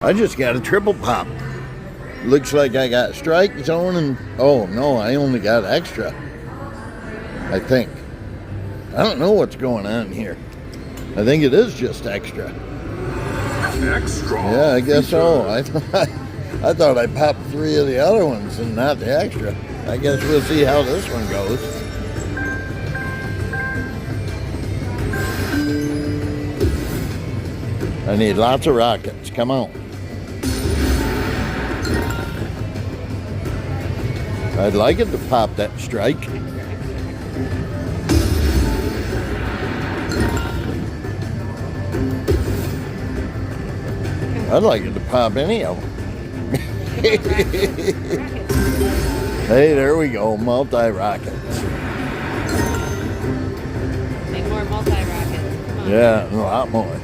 I just got a triple pop. Looks like I got strike zone and oh no, I only got extra. I think. I don't know what's going on here. I think it is just extra. Extra. Yeah, I guess so. I thought I popped 3 of the other ones and not the extra. I guess we'll see how this one goes. I need lots of rockets. Come on. I'd like it to pop that strike. I'd like it to pop any of them. Hey, there we go. Multi-rockets. Need more multi-rockets. Come on. Yeah, a lot more.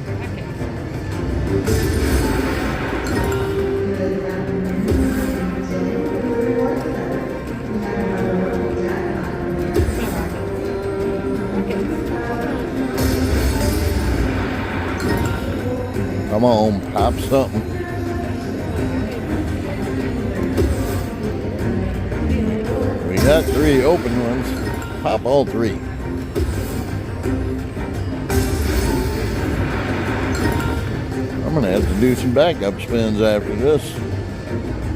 Come on, pop something. We got 3 open ones. Pop all 3. I'm gonna have to do some backup spins after this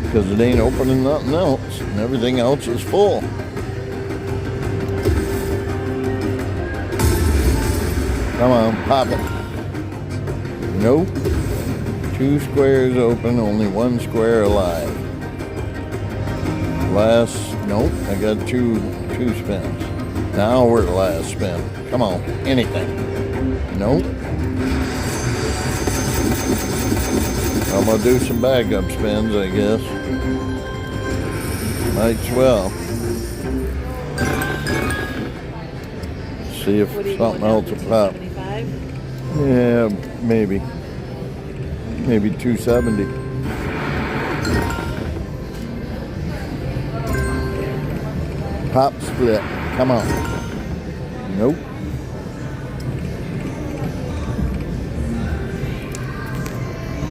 because it ain't opening nothing else and everything else is full. Come on, pop it. Nope. 2 squares open, only 1 square alive. Last, nope, I got two spins. Now we're the last spin. Come on, anything. Nope. I'm gonna do some backup spins, I guess. Might as well. See if something else will pop. Yeah, maybe. Maybe 270. Pop split. Come on. Nope.